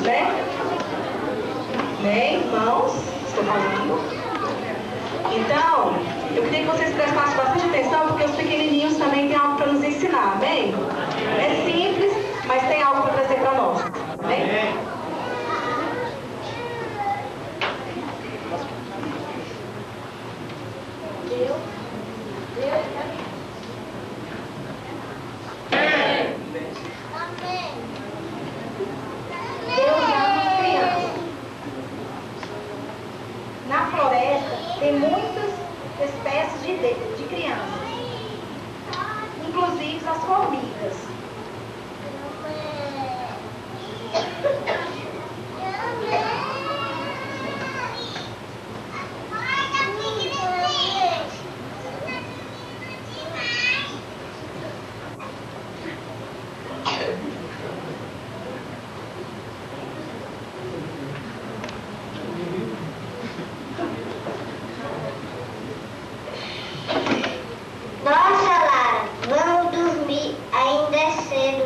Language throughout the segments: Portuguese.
né? Bem, irmãos, estou falando. Então, eu queria que vocês prestassem bastante atenção, porque os pequenininhos também têm algo para nos ensinar, amém? É simples, mas tem algo para trazer para nós, amém? Na floresta tem muitas espécies de crianças, inclusive as formigas.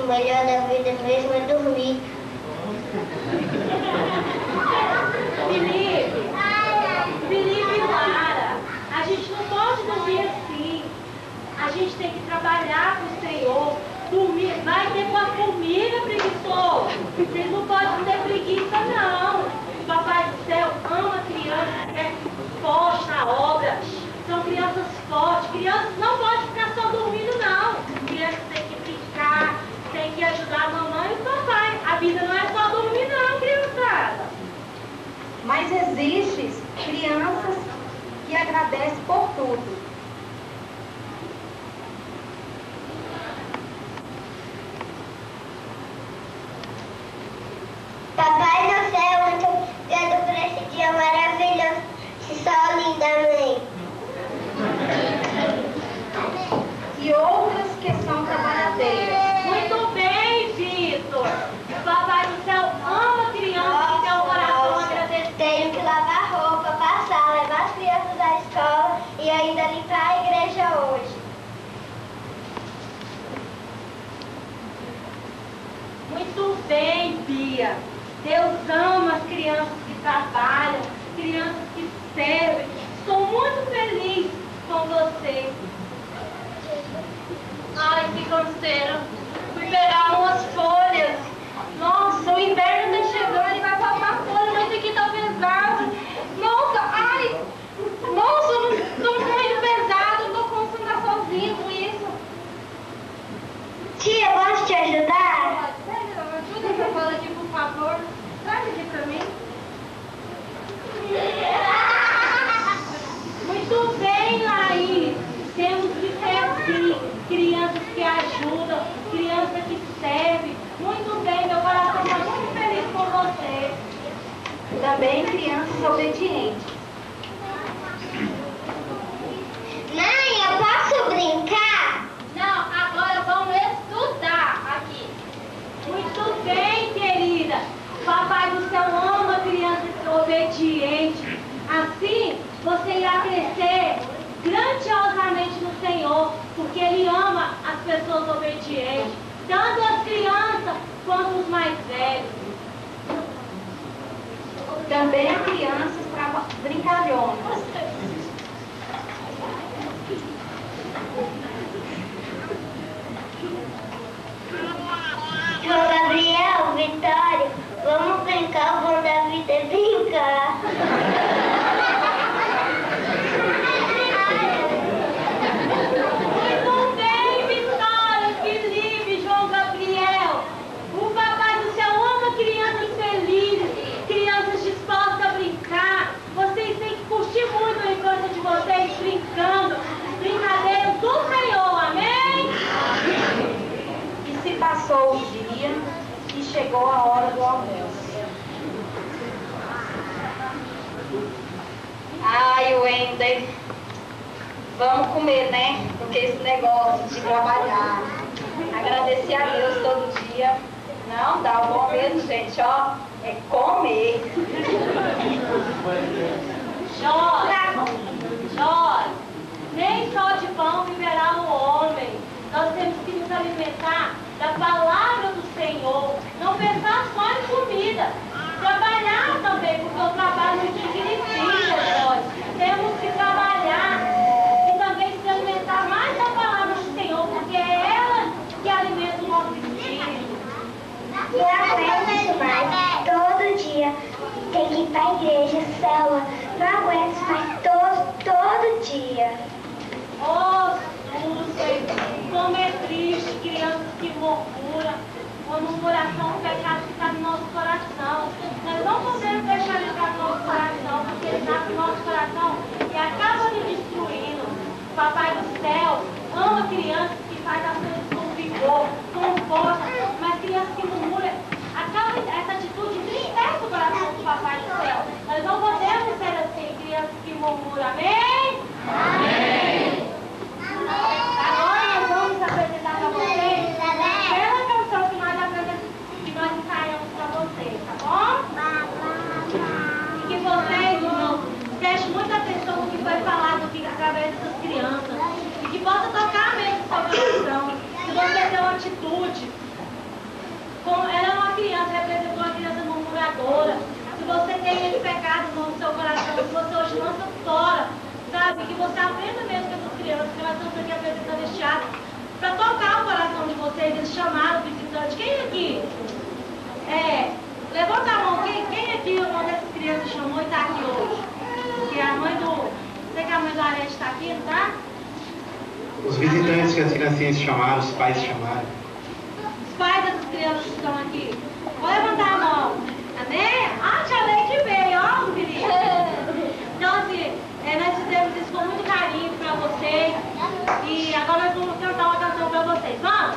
Melhor da vida mesmo é dormir. Felipe e Lara, a gente não pode dormir assim. A gente tem que trabalhar com o Senhor. Dormir, vai ter com a família, preguiçoso. Vocês não podem ter preguiça, não. O Papai do Céu ama crianças, é forte na obra. São crianças fortes. Crianças não podem ficar só dormindo, não. Crianças têm que brincar, tem que ajudar a mamãe e o papai. A vida não é só dormir, não, criançada. Mas existem crianças que agradecem por tudo. Papai do céu, muito obrigado por esse dia maravilhoso. Que sol linda, mãe. E outras que são trabalhadeiras. Muito bem, Vitor. O Papai do Céu ama crianças e tem o coração agradecido. Tenho que lavar roupa, passar, levar as crianças à escola e ainda limpar a igreja hoje. Muito bem, Bia. Deus ama as crianças que trabalham, crianças que servem. Estou muito feliz com você. Ai, que canseira. Fui pegar umas folhas. Nossa, o inverno tá chegando e vai faltar folha, mas aqui tá pesado. Nossa, ai. Nossa, eu não tô muito pesado, eu tô conseguindo andar sozinha com isso. Tia, posso te ajudar? Ajuda essa bola aqui, por favor. Traz aqui pra mim. Muito bem, Laís. Temos que ser assim. Crianças que ajudam, crianças que servem. Muito bem, meu coração está muito feliz com você. Também crianças obedientes. Mãe, eu posso brincar? Não, agora vamos estudar aqui. Muito bem, querida. Papai do céu ama crianças obedientes. Assim, você irá crescer grandiosamente no Senhor, porque Ele ama as pessoas obedientes, tanto as crianças quanto os mais velhos. Também há crianças brincalhonas. João Gabriel, Vitória, vamos brincar, o bom da vida é brincar. Muito bem, Vitória, Felipe, João Gabriel. O Papai do Céu ama crianças felizes, crianças dispostas a brincar. Vocês têm que curtir muito a infância de vocês brincando, brincadeiras do Senhor, amém? E se passou o dia e chegou a hora do almoço. Ai, Wender, vamos comer, né? Porque esse negócio de trabalhar, agradecer a Deus todo dia, não dá bom mesmo, gente, ó, é comer. Jorge, nem só de pão viverá o homem. Nós temos que nos alimentar da palavra do Senhor, não pensar só em comida. crianças que fazem as coisas com vigor, com força, mas crianças que murmuram. Essa atitude entristece o coração do Papai do Céu. Nós não podemos ser assim, crianças que murmuram. Amém? Amém. Agora nós vamos apresentar para vocês aquela canção que nós ensaiamos para vocês, tá bom? E que vocês, irmãos, prestem muita atenção no que foi falado aqui através dessas crianças. E que possa tocar mesmo o seu coração. Se você tem uma atitude, ela é uma criança, representa uma criança murmuradora. Se você tem esse pecado no seu coração, se você hoje lança fora, sabe? Que você aprenda mesmo com essas crianças, que elas estão aqui apresentando este ato, para tocar o coração de vocês, eles chamaram o visitante. Quem aqui? Levanta a mão, quem aqui, uma dessas crianças chamou e está aqui hoje? Que a mãe do. Sei que a mãe do Arete está aqui, não está? Os visitantes que as criancinhas chamaram, os pais chamaram. Os pais dessas crianças que estão aqui. Vou levantar a mão. Amém? Ah, tia Leite veio, ó, querido. Então, assim, nós fizemos isso com muito carinho para vocês. E agora nós vamos cantar uma canção para vocês. Vamos?